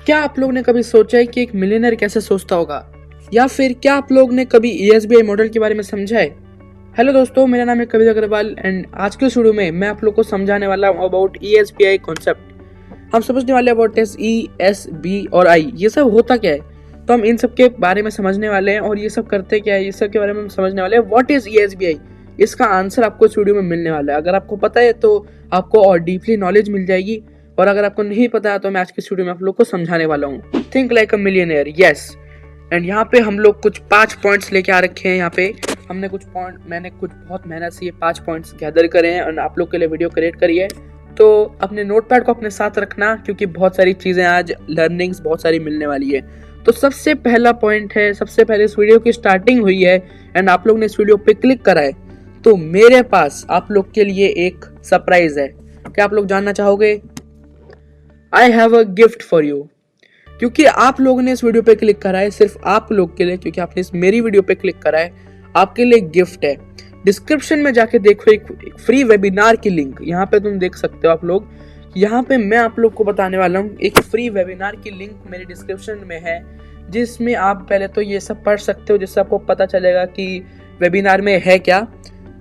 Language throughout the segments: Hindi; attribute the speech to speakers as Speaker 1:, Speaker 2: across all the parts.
Speaker 1: क्या आप लोग ने कभी सोचा है कि एक मिलियनर कैसे सोचता होगा, या फिर क्या आप लोग ने कभी ESBI मॉडल के बारे में समझा है? हेलो दोस्तों, मेरा नाम है कविता अग्रवाल एंड आज के शुरू में मैं आप लोग को समझाने वाला हूँ अबाउट ESBI कॉन्सेप्ट। हम समझने वाले अबाउट E, S, B और I, ये सब होता क्या है, तो हम इन सब के बारे में समझने वाले हैं और ये सब करते क्या है, ये सब के बारे में हम समझने वाले हैं। व्हाट इज ESBI, इसका आंसर आपको इस वीडियो में मिलने वाला है। अगर आपको पता है तो आपको और डीपली नॉलेज मिल जाएगी, और अगर आपको नहीं पता है तो मैं आज की वीडियो में आप लोग को समझाने वाला हूँ। Think like a millionaire, yes. And यहाँ पे हम लोग कुछ 5 पॉइंट्स लेके आ रखे हैं। यहाँ पे मैंने कुछ बहुत मेहनत से ये 5 पॉइंट्स गैदर करे हैं और आप लोग के लिए वीडियो क्रिएट करी है। तो अपने नोटपैड को अपने साथ रखना, क्योंकि बहुत सारी चीज़ें आज लर्निंग्स बहुत सारी मिलने वाली है। तो सबसे पहला पॉइंट है, सबसे पहले इस वीडियो की स्टार्टिंग हुई है एंड आप लोग ने इस वीडियो पे क्लिक करा है, तो मेरे पास आप लोग के लिए एक सरप्राइज है। क्या आप लोग जानना चाहोगे? I have a gift for you. क्योंकि आप लोगों ने इस वीडियो पे क्लिक करा है, सिर्फ आप लोग के लिए, क्योंकि आपने इस मेरी वीडियो पे क्लिक करा है, आपके लिए गिफ्ट है। डिस्क्रिप्शन में जाके देखो, एक फ्री वेबिनार की लिंक यहाँ पे तुम देख सकते हो। आप लोग यहाँ पे मैं आप लोग को बताने वाला हूँ, एक फ्री वेबिनार की लिंक मेरे डिस्क्रिप्शन में है, जिसमें आप पहले तो ये सब पढ़ सकते हो, जिससे आपको पता चलेगा कि वेबिनार में है क्या।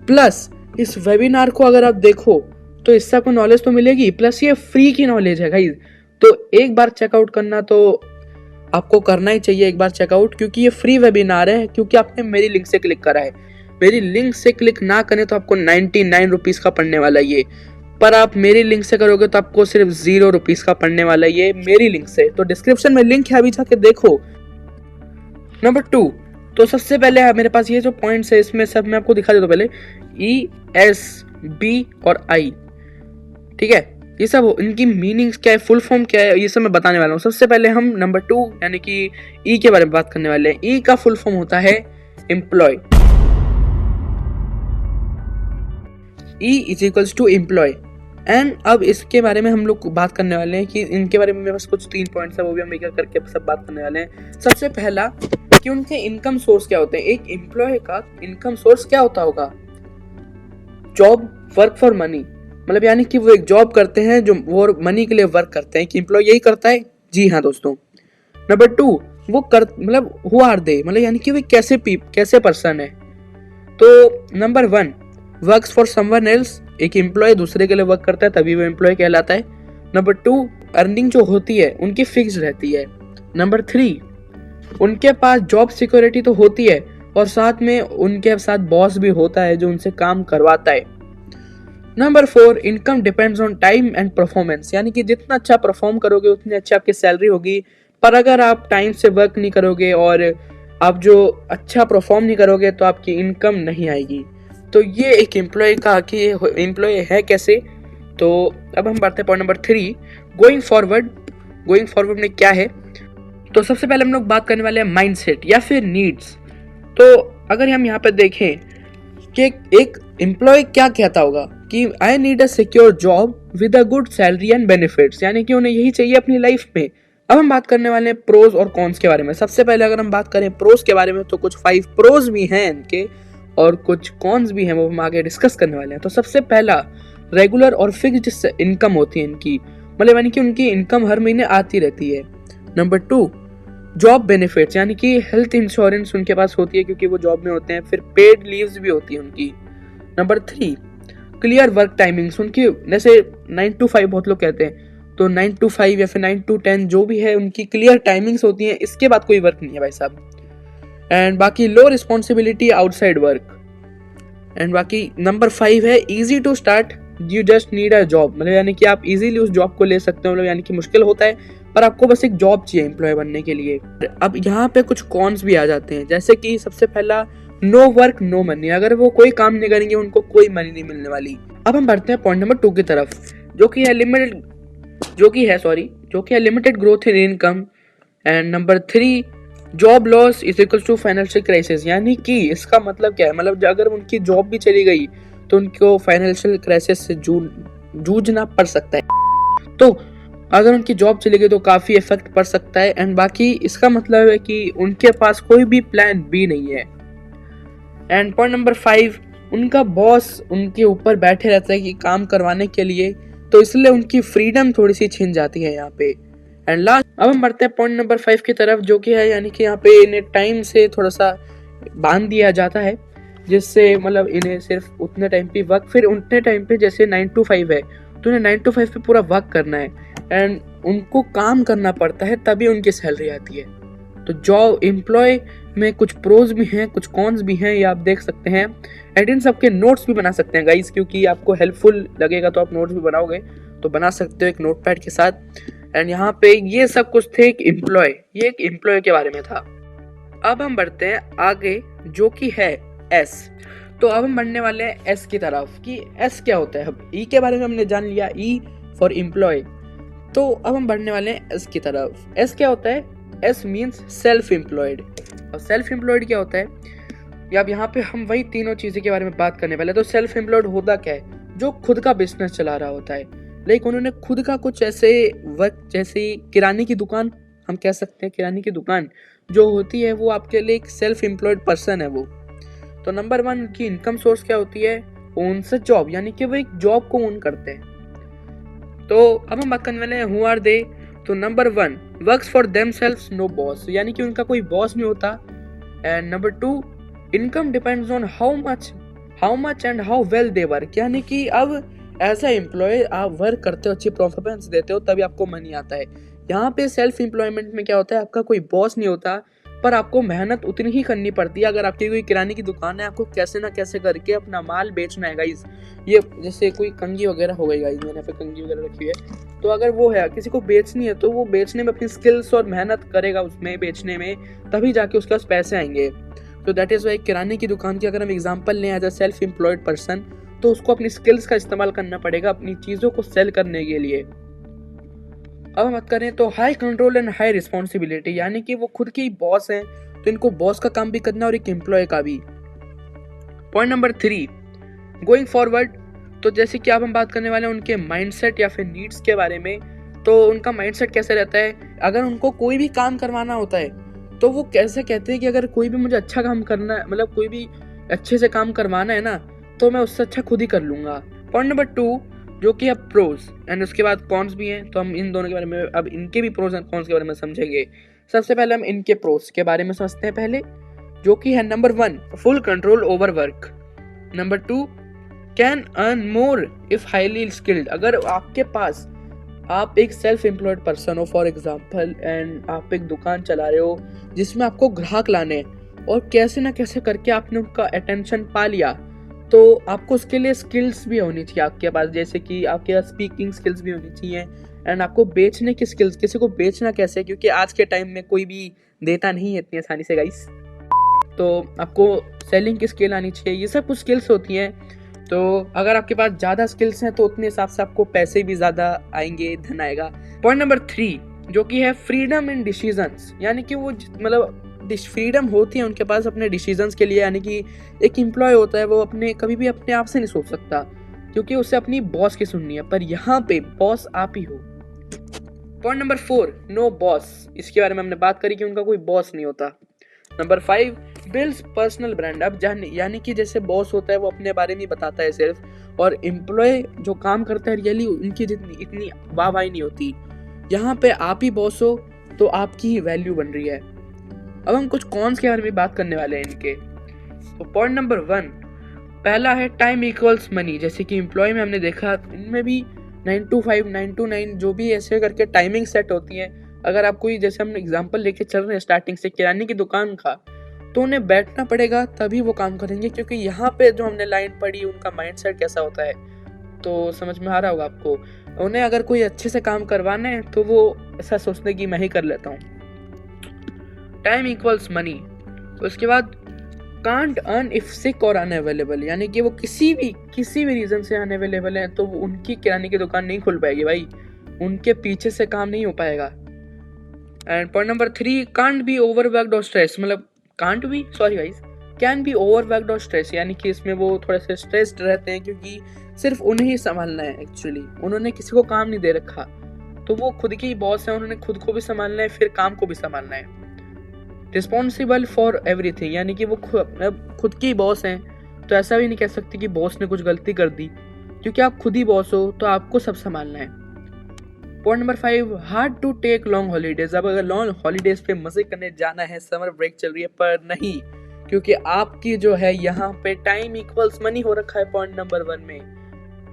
Speaker 1: प्लस इस वेबिनार को अगर आप देखो तो इससे आपको नॉलेज तो मिलेगी, प्लस ये फ्री की नॉलेज है गाइस। तो एक बार चेकआउट करना तो आपको करना ही चाहिए, एक बार चेकआउट, क्योंकि ये फ्री वेबिनार है, क्योंकि आपने मेरी लिंक से क्लिक करा है। मेरी लिंक से क्लिक ना करें तो आपको 99 रुपीज़ का पड़ने वाला है ये, पर आप मेरी लिंक से करोगे तो आपको सिर्फ 0 रुपीज़ का पड़ने वाला है ये मेरी लिंक से। तो डिस्क्रिप्शन में लिंक है, अभी जाके देखो। नंबर 2, तो सबसे पहले मेरे पास ये जो पॉइंट्स है इसमें सब मैं आपको दिखा देता हूँ। पहले E, S, B और I, ठीक है, ये सब इनकी मीनिंग्स क्या है, फुल फॉर्म क्या है, ये सब मैं बताने वाला हूँ। सबसे पहले हम नंबर 2 यानी कि E के बारे में बात करने वाले हैं। E का फुल फॉर्म होता है employ. E is equals to employ. And अब इसके बारे में हम लोग बात करने वाले हैं कि इनके बारे में मेरे पास कुछ 3 पॉइंट्स है, वो भी हम एक करके सब बात करने वाले हैं। सबसे पहला कि उनके इनकम सोर्स क्या होते हैं। एक एम्प्लॉय का इनकम सोर्स क्या होता होगा? जॉब, वर्क फॉर मनी, मतलब यानी कि वो एक जॉब करते हैं जो वो मनी के लिए वर्क करते हैं। कि एम्प्लॉय यही करता है? जी हाँ दोस्तों। नंबर 2, वो मतलब हु आर दे, मतलब यानी कि वो कैसे पर्सन है। तो number 1, works for someone else, एक एम्प्लॉय दूसरे के लिए वर्क करता है तभी वो एम्प्लॉय कहलाता है। नंबर 2, अर्निंग जो होती है उनकी फिक्स रहती है। नंबर 3, उनके पास जॉब सिक्योरिटी तो होती है और साथ में उनके साथ बॉस भी होता है जो उनसे काम करवाता है। Number 4, income depends on time and performance, यानी कि जितना अच्छा परफॉर्म करोगे उतनी अच्छी आपकी सैलरी होगी। पर अगर आप टाइम से वर्क नहीं करोगे और आप जो अच्छा परफॉर्म नहीं करोगे तो आपकी इनकम नहीं आएगी। तो ये एक एम्प्लॉय का कि एम्प्लॉय है कैसे। तो अब हम बढ़ते हैं पॉइंट नंबर 3, गोइंग फॉरवर्ड में क्या है। तो सबसे पहले हम लोग बात करने वाले हैं माइंडसेट या फिर नीड्स। तो अगर हम यहाँ पे देखें कि एक एम्प्लॉय क्या कहता होगा कि I need a secure job with a good salary and benefits, यानी कि उन्हें यही चाहिए अपनी लाइफ में। अब हम बात करने वाले हैं प्रोज और कॉन्स के बारे में। सबसे पहले अगर हम बात करें प्रोज के बारे में तो कुछ 5 प्रोज भी हैं इनके और कुछ कॉन्स भी हैं, वो हम आगे डिस्कस करने वाले हैं। तो सबसे पहला, रेगुलर और फिक्स्ड इनकम होती है इनकी, मतलब यानी कि उनकी इनकम हर महीने आती रहती है। नंबर 2, जॉब बेनिफिट्स, यानी कि हेल्थ इंश्योरेंस उनके पास होती है क्योंकि वो जॉब में होते हैं। फिर पेड लीव्स भी होती है उनकी। नंबर 3, क्लियर वर्क टाइमिंग्स उनकी, जैसे 9 to 5 बहुत लोग कहते हैं, तो 9 to 5 या फिर 9 to 10 जो भी है उनकी क्लियर टाइमिंग्स होती हैं। इसके बाद कोई वर्क नहीं है भाई साहब। एंड बाकी low responsibility outside work. And बाकी नंबर 5 है easy to start, you just need a job, मतलब यानी कि आप इजीली उस जॉब को ले सकते हो, मतलब यानी कि मुश्किल होता है पर आपको बस एक जॉब चाहिए एम्प्लॉय बनने के लिए। अब यहाँ पे कुछ कॉन्स भी आ जाते हैं, जैसे कि सबसे पहला, नो वर्क नो मनी, अगर वो कोई काम नहीं करेंगे उनको कोई मनी नहीं मिलने वाली। अब हम बढ़ते हैं पॉइंट नंबर 2 की तरफ, जो कि है limited growth in income. And number 3, job loss is equal to financial crisis, यानी कि इसका मतलब क्या है, मतलब अगर उनकी जॉब भी चली गई तो उनको फाइनेंशियल क्राइसिस से जूझना पड़ सकता है। तो अगर उनकी जॉब चली गई तो काफ़ी इफेक्ट पड़ सकता है। एंड बाकी इसका मतलब है कि उनके पास कोई भी प्लान बी नहीं है। एंड पॉइंट नंबर 5, उनका बॉस उनके ऊपर बैठे रहता है कि काम करवाने के लिए, तो इसलिए उनकी फ्रीडम थोड़ी सी छिन जाती है यहाँ पे। एंड लास्ट अब हम बढ़ते हैं पॉइंट नंबर 5 की तरफ, जो कि है यानी कि यहाँ पे इन्हें टाइम से थोड़ा सा बांध दिया जाता है, जिससे मतलब इन्हें सिर्फ उतने टाइम पे वर्क, फिर उतने टाइम पे जैसे 9 to 5 है तो उन्हें 9 to 5 पे पूरा वर्क करना है एंड उनको काम करना पड़ता है, तभी उनकी सैलरी आती है। तो जॉब एम्प्लॉय में कुछ प्रोज भी हैं, कुछ कॉन्स भी हैं, ये आप देख सकते हैं एंड इन सबके नोट्स भी बना सकते हैं गाइस, क्योंकि आपको हेल्पफुल लगेगा तो आप नोट्स भी बनाओगे तो बना सकते हो एक नोटपैड के साथ। एंड यहाँ पे ये सब कुछ थे एक एम्प्लॉय, ये एक एम्प्लॉय के बारे में था। अब हम बढ़ते हैं आगे, जो कि है एस। तो अब हम बढ़ने वाले हैं एस की तरफ कि एस क्या होता है। अब ई के बारे में हमने जान लिया, ई फॉर एम्प्लॉय। तो अब हम बढ़ने वाले हैं एस की तरफ। एस क्या होता है? S means self employed. और सेल्फ एम्प्लॉयड क्या होता है? अब यहाँ पे हम वही तीनों चीज़ें के बारे में बात करने वाले। तो सेल्फ एम्प्लॉयड होता क्या है? जो खुद का बिजनेस चला रहा होता है, लाइक उन्होंने खुद का कुछ ऐसे वर्क, जैसे किराने की दुकान हम कह सकते हैं, किराने की दुकान जो होती है वो आपके लिए एक सेल्फ एम्प्लॉयड पर्सन है वो। तो नंबर 1 की इनकम सोर्स क्या होती है? ओन से जॉब, यानी कि वो एक जॉब को ओन करते हैं। तो अब हम बात करने वाले हैं हु आर दे। तो number 1 works for themselves, no boss, यानी कि उनका कोई बॉस नहीं होता। And number 2 income depends on how much and how well they work, यानी कि अब एज ए एम्प्लॉय आप वर्क करते हो, अच्छी परफॉर्मेंस देते हो, तभी आपको मनी आता है। यहाँ पे सेल्फ एम्प्लॉयमेंट में क्या होता है, आपका कोई बॉस नहीं होता, पर आपको मेहनत उतनी ही करनी पड़ती है। अगर आपकी कोई किराने की दुकान है, आपको कैसे ना कैसे करके अपना माल बेचना है गाइज। ये जैसे कोई कंघी वगैरह हो गई गाइज, मैंने यहाँ पे कंघी वगैरह रखी है, तो अगर वो है किसी को बेचनी है तो वो बेचने में अपनी स्किल्स और मेहनत करेगा उसमें बेचने में, तभी जाके उसके पास पैसे आएंगे। तो दैट इज़ वाई किराने की दुकान की अगर हम एग्जाम्पल लें as a self employed person, तो उसको अपनी स्किल्स का इस्तेमाल करना पड़ेगा अपनी चीज़ों को सेल करने के लिए। अब हम बात करें तो high control and high responsibility, यानी कि वो खुद के ही बॉस हैं, तो इनको बॉस का काम भी करना और एक एम्प्लॉय का भी। Point number 3 going forward. तो जैसे कि अब हम बात करने वाले हैं उनके माइंडसेट या फिर नीड्स के बारे में। तो उनका माइंडसेट कैसे रहता है? अगर उनको कोई भी काम करवाना होता है तो वो कैसे कहते हैं कि अगर कोई भी मुझे अच्छा काम करना है, मतलब कोई भी अच्छे से काम करवाना है ना, तो मैं उससे अच्छा खुद ही कर लूँगा। पॉइंट नंबर 2 जो कि अब प्रोज एंड उसके बाद कॉन्स भी हैं, तो हम इन दोनों के बारे में अब इनके भी प्रोज एंड कॉन्स के बारे में समझेंगे। सबसे पहले हम इनके प्रोज के बारे में समझते हैं पहले, जो कि है number 1 full control over work. Number 2 can earn more if highly skilled. अगर आपके पास, आप एक सेल्फ एम्प्लॉयड पर्सन हो फॉर एग्जाम्पल, एंड आप एक दुकान चला रहे हो जिसमें आपको ग्राहक लाने हैं और कैसे ना कैसे करके आपने उनका अटेंशन पा लिया, तो आपको उसके लिए स्किल्स भी होनी चाहिए आपके पास, जैसे कि आपके पास स्पीकिंग स्किल्स भी होनी चाहिए एंड आपको बेचने की स्किल्स, किसी को बेचना कैसे, क्योंकि आज के टाइम में कोई भी देता नहीं है इतनी आसानी से गाइस, तो आपको सेलिंग की स्किल आनी चाहिए। ये सब कुछ स्किल्स होती हैं। तो अगर आपके पास ज़्यादा स्किल्स हैं तो उतने हिसाब से आपको पैसे भी ज़्यादा आएंगे, धन आएगा। पॉइंट नंबर 3 जो कि है फ्रीडम इन डिसीजंस, यानी कि वो मतलब फ्रीडम होती है उनके पास अपने डिसीजंस के लिए, यानी कि एक एम्प्लॉय होता है वो अपने कभी भी अपने आप से नहीं सोच सकता, क्योंकि उसे अपनी बॉस की सुननी है, पर यहाँ पे बॉस आप ही हो। पॉइंट नंबर 4 नो बॉस, इसके बारे में हमने बात करी कि उनका कोई बॉस नहीं होता। Number 5 builds personal brand. अब यानी कि जैसे बॉस होता है वो अपने बारे में बताता है सिर्फ, और एम्प्लॉय जो काम करता है रियली उनकी जितनी इतनी वाहवाही नहीं होती। यहाँ पे आप ही बॉस हो तो आपकी ही वैल्यू बन रही है। अब हम कुछ कॉन्स के बारे में बात करने वाले हैं इनके। तो पॉइंट नंबर 1 पहला है टाइम इक्वल्स मनी। जैसे कि एम्प्लॉय में हमने देखा इनमें भी 9 to 5 9 to 9 जो भी ऐसे करके टाइमिंग सेट होती है। अगर आप कोई, जैसे हम एग्जांपल लेके चल रहे हैं स्टार्टिंग से किराने की दुकान का, तो उन्हें बैठना पड़ेगा तभी वो काम करेंगे, क्योंकि यहाँ पे जो हमने लाइन पढ़ी उनका माइंडसेट कैसा होता है तो समझ में आ रहा होगा आपको। उन्हें अगर कोई अच्छे से काम करवाना है तो वो ऐसा सोचते कि मैं ही कर लेता हूँ। Time equals money. तो उसके बाद कांट अर्न इफ सिक और अनअवेलेबल, यानी कि वो किसी भी रीजन से अनअवेलेबल है तो उनकी किराने की दुकान नहीं खुल पाएगी भाई, उनके पीछे से काम नहीं हो पाएगा। And point number 3 can't be overworked और स्ट्रेस, मतलब कैन बी ओवरवर्क्ड और स्ट्रेस, यानी कि इसमें वो थोड़े से स्ट्रेस्ड रहते हैं, क्योंकि सिर्फ उन्हें ही संभालना है। एक्चुअली उन्होंने किसी को काम नहीं दे रखा, तो वो खुद के ही बॉस है, उन्होंने खुद को भी संभालना है फिर काम को भी संभालना है। रिस्पॉन्सिबल फॉर एवरीथिंग, यानी कि वो खुद के ही बॉस हैं, तो ऐसा भी नहीं कह सकते कि बॉस ने कुछ गलती कर दी, क्योंकि आप खुद ही बॉस हो तो आपको सब संभालना है। Point number 5, hard to take long holidays. अब अगर लॉन्ग हॉलीडेज पे मजे करने जाना है, समर ब्रेक चल रही है, पर नहीं, क्योंकि आपकी जो है यहाँ पे टाइम इक्वल्स मनी हो रखा है पॉइंट नंबर 1 में,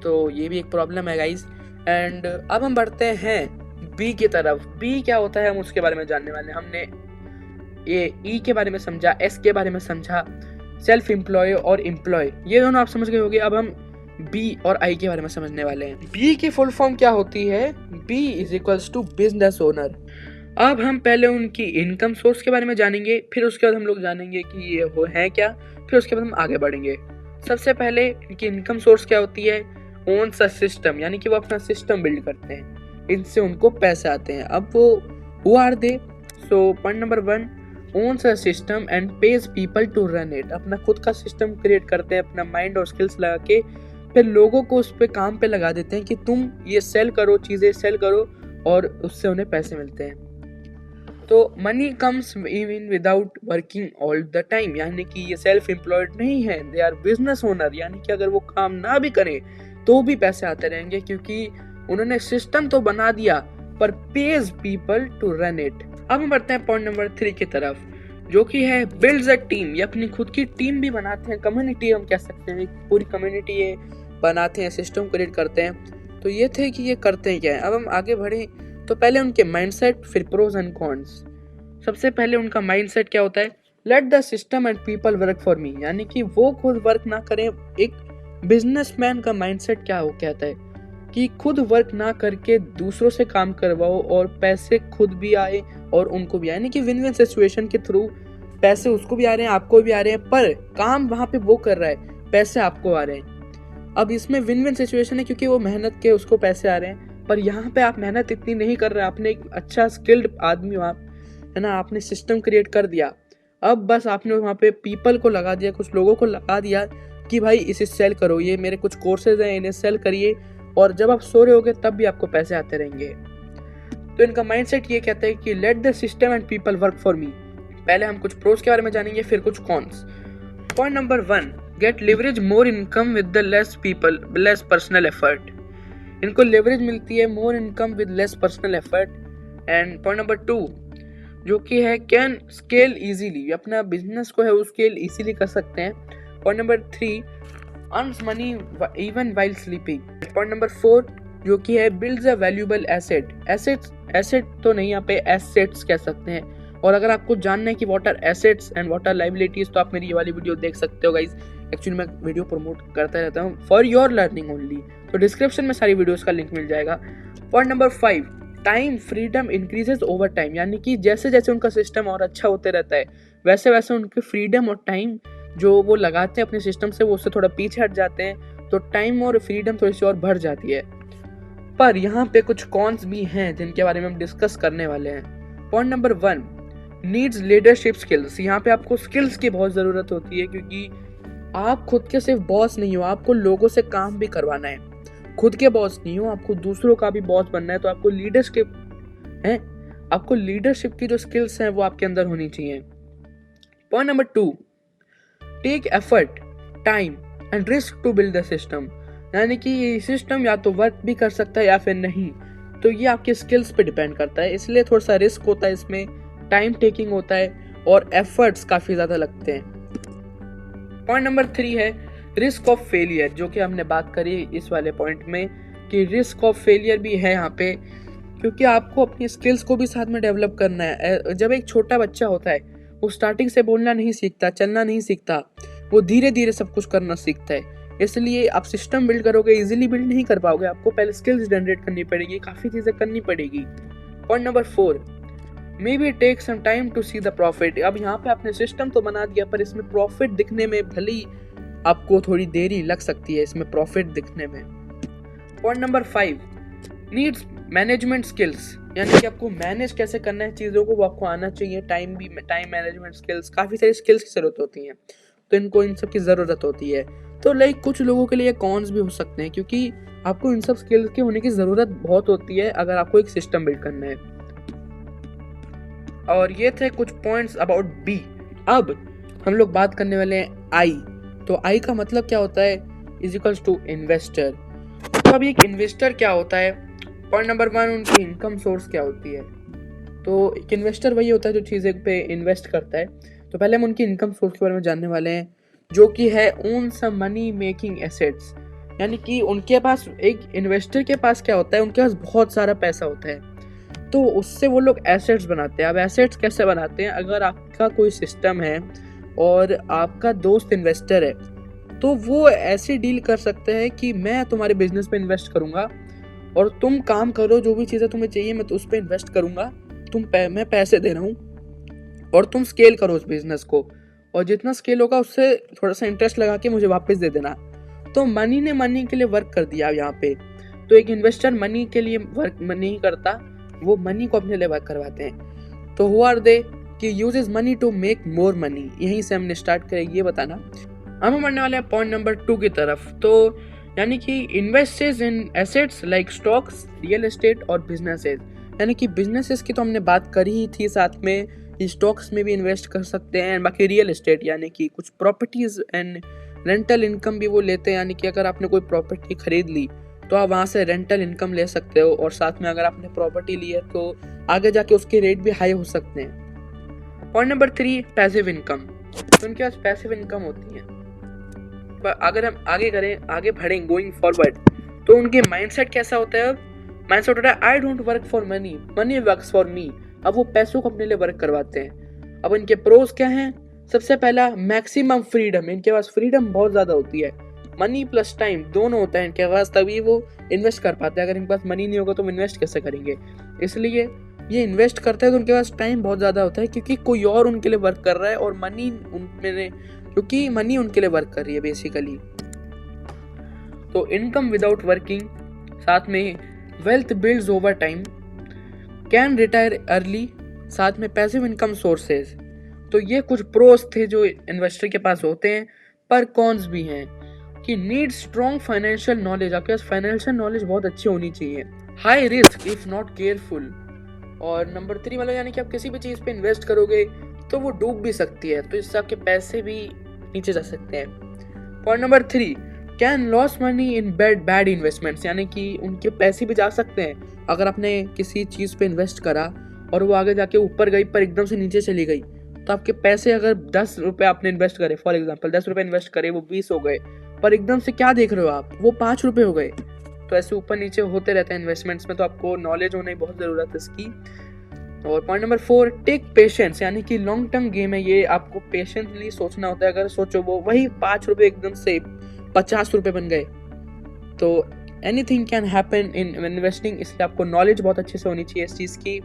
Speaker 1: तो ये भी एक प्रॉब्लम है गाइज। एंड अब हम बढ़ते हैं बी की तरफ। बी क्या होता है हम उसके बारे में जानने वाले हैं। हमने ये ई के बारे में समझा, एस के बारे में समझा, सेल्फ एम्प्लॉय और एम्प्लॉय, ये दोनों आप समझ गए होंगे। अब हम बी और आई के बारे में समझने वाले हैं। बी की फुल फॉर्म क्या होती है? B is equals to business owner. अब हम पहले उनकी इनकम सोर्स के बारे में जानेंगे, फिर उसके बाद हम लोग जानेंगे कि ये वो है क्या, फिर उसके बाद हम आगे बढ़ेंगे। सबसे पहले इनकी इनकम सोर्स क्या होती है? ओन्स अ सिस्टम, यानी कि वो अपना सिस्टम बिल्ड करते हैं, इनसे उनको पैसे आते हैं। अब वो who are they? So point number 1, owns a system and pays people to run it. अपना खुद का सिस्टम क्रिएट करते हैं, अपना माइंड और स्किल्स लगा के, फिर लोगों को उस पे काम पे लगा देते हैं कि तुम ये सेल करो, चीजें सेल करो, और उससे उन्हें पैसे मिलते हैं। तो money comes even without working all the time, यानी कि ये सेल्फ एम्प्लॉयड नहीं है, दे आर बिजनेस ओनर, यानी कि अगर वो काम ना भी करें तो भी पैसे आते रहेंगे, क्योंकि उन्होंने सिस्टम तो बना दिया पर pays people to run it. अब हम बढ़ते हैं पॉइंट नंबर 3 की तरफ, जो कि है बिल्ड्स अ टीम। ये अपनी खुद की टीम भी बनाते हैं, कम्युनिटी हम कह सकते हैं, पूरी कम्युनिटी ये बनाते हैं, सिस्टम क्रिएट करते हैं। तो ये थे कि ये करते हैं क्या है। अब हम आगे बढ़े तो पहले उनके माइंडसेट, फिर प्रोज एंड कॉन्स। सबसे पहले उनका माइंडसेट क्या होता है? Let the system and people work for me, यानी कि वो खुद वर्क ना करें। एक बिजनेसमैन का माइंडसेट क्या हो कहता है कि खुद वर्क ना करके दूसरों से काम करवाओ और पैसे खुद भी आए और उनको भी आए, यानी कि विन विन सिचुएशन के थ्रू पैसे उसको भी आ रहे हैं, आपको भी आ रहे हैं, पर काम वहां पे वो कर रहा है, पैसे आपको आ रहे हैं। अब इसमें विन विन सिचुएशन है, क्योंकि वो मेहनत के उसको पैसे आ रहे हैं, पर यहाँ पे आप मेहनत इतनी नहीं कर रहे, आपने एक अच्छा स्किल्ड आदमी हो आप, है ना, आपने सिस्टम क्रिएट कर दिया। अब बस आपने वहाँ पे पीपल को लगा दिया, कुछ लोगों को लगा दिया कि भाई इसे सेल करो, ये मेरे कुछ कोर्सेज हैं, इन्हें सेल करिए, और जब आप सो रहे होगे तब भी आपको पैसे आते रहेंगे। तो इनका माइंडसेट ये कहता है कि let the system and people work for me. पहले हम कुछ प्रोस के बारे में जानेंगे, फिर कुछ cons. Point number 1, get leverage more income with the less personal effort. इनको लेवरेज मिलती है more income with less personal effort. And point number 2, जो कि है कैन स्केल इजीली, अपना बिजनेस को है वो स्केल इजीली कर सकते हैं। Point number 3, earns money even while sleeping. Point number 4, जो कि है बिल्ड्स अ वैल्यूएबल एसेट तो नहीं, यहाँ पे एसेट्स कह सकते हैं। और अगर आपको जानना है कि what are assets and what are liabilities, तो आप मेरी ये वाली वीडियो देख सकते हो गाइज। एक्चुअली मैं वीडियो प्रमोट करता रहता हूँ फॉर योर लर्निंग ओनली, तो डिस्क्रिप्शन में सारी वीडियोस का लिंक मिल जाएगा। Point number 5, time freedom increases over time, यानी कि जैसे जैसे उनका सिस्टम और अच्छा होते रहता है, वैसे वैसे उनकी फ्रीडम और टाइम जो वो लगाते हैं अपने सिस्टम से, वो उससे थोड़ा पीछे हट जाते हैं, तो टाइम और फ्रीडम थोड़ी सी और बढ़ जाती है। पर यहाँ पे कुछ कॉन्स भी हैं जिनके बारे में हम डिस्कस करने वाले हैं। Point number 1, needs leadership skills. यहाँ पे आपको स्किल्स की बहुत ज़रूरत होती है, क्योंकि आप खुद के सिर्फ बॉस नहीं हो, आपको लोगों से काम भी करवाना है। खुद के बॉस नहीं हो, आपको दूसरों का भी बॉस बनना है, तो आपको लीडरशिप की जो स्किल्स हैं वो आपके अंदर होनी चाहिए। Point number 2, take effort, time and risk to build the system, यानी कि ये सिस्टम या तो वर्क भी कर सकता है या फिर नहीं, तो ये आपके स्किल्स पे डिपेंड करता है, इसलिए थोड़ा सा रिस्क होता है इसमें, टाइम टेकिंग होता है और एफर्ट्स काफ़ी ज़्यादा लगते हैं। पॉइंट नंबर 3 है रिस्क ऑफ फेलियर, जो कि हमने बात करी इस वाले पॉइंट में कि रिस्क ऑफ फेलियर भी है यहाँ पे, क्योंकि आपको अपनी स्किल्स को भी साथ में डेवलप करना है। जब एक छोटा बच्चा होता है, वो स्टार्टिंग से बोलना नहीं सीखता, चलना नहीं सीखता, वो धीरे धीरे सब कुछ करना सीखता है। इसलिए आप सिस्टम बिल्ड करोगे, इजीली बिल्ड नहीं कर पाओगे, आपको पहले स्किल्स जनरेट करनी पड़ेगी, काफ़ी चीज़ें करनी पड़ेगी। Point number 4, maybe take some time to see the profit. अब यहाँ पे आपने सिस्टम तो बना दिया, पर इसमें प्रॉफिट दिखने में भले ही आपको थोड़ी देरी लग सकती है इसमें प्रॉफिट दिखने में। Point number 5, needs management skills, यानी कि आपको मैनेज कैसे करना है चीज़ों को, वो आपको आना चाहिए। टाइम मैनेजमेंट स्किल्स, काफ़ी सारी स्किल्स की ज़रूरत होती है, तो इन सब की ज़रूरत होती है। तो लाइक कुछ लोगों के लिए कॉन्स भी हो सकते हैं, क्योंकि आपको इन सब स्किल्स के होने की ज़रूरत बहुत होती है अगर आपको एक सिस्टम बिल्ड करना है। और ये थे कुछ पॉइंट्स अबाउट बी। अब हम लोग बात करने वाले हैं आई। तो आई का मतलब क्या होता है? Is equals to investor. तो अब एक इन्वेस्टर क्या होता है? पॉइंट नंबर 1, उनकी इनकम सोर्स क्या होती है। तो एक इन्वेस्टर वही होता है जो चीज़ें पे इन्वेस्ट करता है। तो पहले हम उनकी इनकम सोर्स के बारे में जानने वाले हैं, जो कि है own some money making assets. यानी कि उनके पास, एक इन्वेस्टर के पास क्या होता है, उनके पास बहुत सारा पैसा होता है, तो उससे वो लोग एसेट्स बनाते हैं। अब एसेट्स कैसे बनाते हैं, अगर आपका कोई सिस्टम है और आपका दोस्त इन्वेस्टर है, तो वो ऐसे डील कर सकते हैं कि मैं तुम्हारे बिजनेस पे इन्वेस्ट करूंगा और तुम काम करो, जो भी चीज़ें तुम्हें चाहिए मैं तो उस पर इन्वेस्ट करूंगा, मैं पैसे दे रहा हूँ और तुम स्केल करो उस बिजनेस को, और जितना स्केल होगा उससे थोड़ा सा इंटरेस्ट लगा के मुझे वापस दे देना। तो मनी ने मनी के लिए वर्क कर दिया यहाँ पे। तो एक इन्वेस्टर मनी के लिए वर्क नहीं करता, वो मनी को अपने लिए वर्क करवाते हैं। तो हु आर दे कि uses money to make more money. यहीं से हमने स्टार्ट करें ये बताना। हम बढ़ने वाले हैं पॉइंट नंबर 2 की तरफ। तो यानी कि invests in assets like stocks, real estate और बिजनेसेस। यानी कि बिजनेसेस की तो हमने बात करी ही थी, साथ में स्टॉक्स में भी इन्वेस्ट कर सकते हैं। बाकी रियल एस्टेट यानी कि कुछ प्रॉपर्टीज एंड रेंटल इनकम भी वो लेते हैं। यानी कि अगर आपने कोई प्रॉपर्टी खरीद ली तो आप वहाँ से रेंटल इनकम ले सकते हो, और साथ में अगर आपने प्रॉपर्टी ली है तो आगे जाके उसके रेट भी हाई हो सकते हैं। Point number 3, passive income. तो उनके पास पैसिव इनकम होती है। पर अगर हम आगे बढ़ें गोइंग फॉरवर्ड, तो उनके माइंडसेट कैसा होता है। माइंडसेट होता है I don't work for money, money works for me. अब वो पैसों को अपने लिए वर्क करवाते हैं। अब इनके प्रोज क्या हैं। सबसे पहला, मैक्सिमम फ्रीडम। इनके पास फ्रीडम बहुत ज्यादा होती है। मनी प्लस टाइम दोनों होता है इनके पास, तभी वो इन्वेस्ट कर पाते हैं। अगर इनके पास मनी नहीं होगा तो वो इन्वेस्ट कैसे करेंगे। इसलिए ये इन्वेस्ट करते हैं तो उनके पास टाइम बहुत ज्यादा होता है, क्योंकि कोई और उनके लिए वर्क कर रहा है, और क्योंकि मनी उनके लिए वर्क कर रही है बेसिकली। तो इनकम विदाउट वर्किंग, साथ में wealth builds over time, can retire early, साथ में पैसिव इनकम सोर्सेज। तो ये कुछ प्रोस थे जो इन्वेस्टर के पास होते हैं। पर कॉन्स भी हैं कि नीड स्ट्रॉन्ग फाइनेंशियल नॉलेज। आपके पास फाइनेंशियल नॉलेज बहुत अच्छी होनी चाहिए। High risk if not careful. और नंबर 3 मतलब यानी कि आप किसी भी चीज़ पे इन्वेस्ट करोगे तो वो डूब भी सकती है, तो इससे आपके पैसे भी नीचे जा सकते हैं। Point number 3, can loss money in bad investments. यानी कि उनके पैसे भी जा सकते हैं। अगर आपने किसी चीज़ पे इन्वेस्ट करा और वो आगे जाके ऊपर गई पर एकदम से नीचे चली गई, तो आपके पैसे, अगर 10 रुपये आपने इन्वेस्ट करे, फॉर एग्जाम्पल 10 रुपये इन्वेस्ट करे, वो 20 हो गए, पर एकदम से क्या देख रहे हो आप, वो 5 रुपये हो गए। तो ऐसे ऊपर नीचे होते रहते हैं इन्वेस्टमेंट्स में, तो आपको नॉलेज होने की बहुत ज़रूरत है इसकी। और पॉइंट नंबर 4, टेक पेशेंस। यानी कि लॉन्ग टर्म गेम है ये, आपको पेशेंटली सोचना होता है। अगर सोचो वो वही 5 रुपये एकदम से 50 रुपये बन गए, तो anything can happen in investing. इसलिए आपको नॉलेज बहुत अच्छे से होनी चाहिए इस चीज़ की।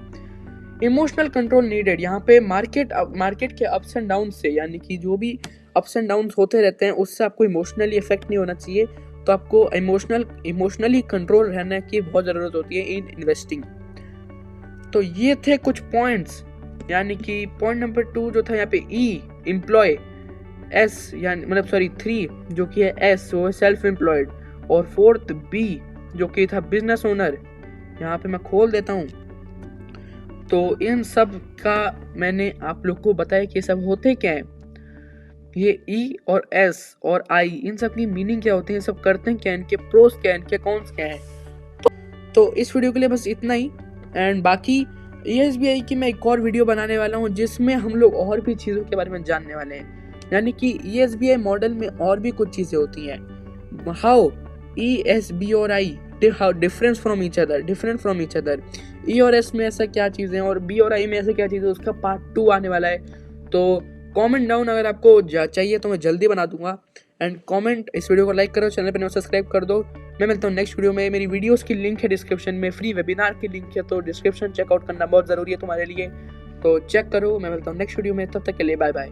Speaker 1: Emotional control needed. यहाँ पे मार्केट के अप्स एंड डाउन से, यानी कि जो भी अप्स एंड डाउन होते रहते हैं, उससे आपको इमोशनली इफेक्ट नहीं होना चाहिए। तो आपको इमोशनली कंट्रोल रहने की बहुत ज़रूरत होती है इन इन्वेस्टिंग। तो ये थे कुछ पॉइंट्स। यानी कि पॉइंट नंबर 2 जो था यहाँ पे ई, एम्प्लॉय, एस यानी मतलब 3 जो कि है एस, वो है सेल्फ एम्प्लॉयड, और 4th बी जो कि था बिजनेस ओनर। यहाँ पे मैं खोल देता हूँ। तो इन सब का मैंने आप लोग को बताया कि सब होते क्या हैं। ये ई और एस और आई, इन सब की मीनिंग क्या होती है, सब करते हैं क्या, इनके प्रोस क्या है, इनके कॉन्स क्या है। तो इस वीडियो के लिए बस इतना ही। एंड बाकी ESBI की मैं एक और वीडियो बनाने वाला हूँ जिसमें हम लोग और भी चीज़ों के बारे में जानने वाले हैं। यानी कि ESBI मॉडल में और भी कुछ चीज़ें होती हैं। हाउ ESB और I different from each other. E और S में ऐसा क्या चीज़ें और B और I में ऐसा क्या चीज़ें, उसका पार्ट 2 आने वाला है। तो कमेंट डाउन अगर आपको चाहिए तो मैं जल्दी बना दूंगा। एंड कमेंट, इस वीडियो को लाइक करो, चैनल पर सब्सक्राइब कर दो। मैं मिलता हूँ नेक्स्ट वीडियो में। मेरी वीडियोस की लिंक है डिस्क्रिप्शन में, फ्री वेबिनार की लिंक है, तो डिस्क्रिप्शन चेकआउट करना बहुत ज़रूरी है तुम्हारे लिए, तो चेक करो। मैं मिलता हूँ नेक्स्ट वीडियो में, तब तक के लिए बाय बाय।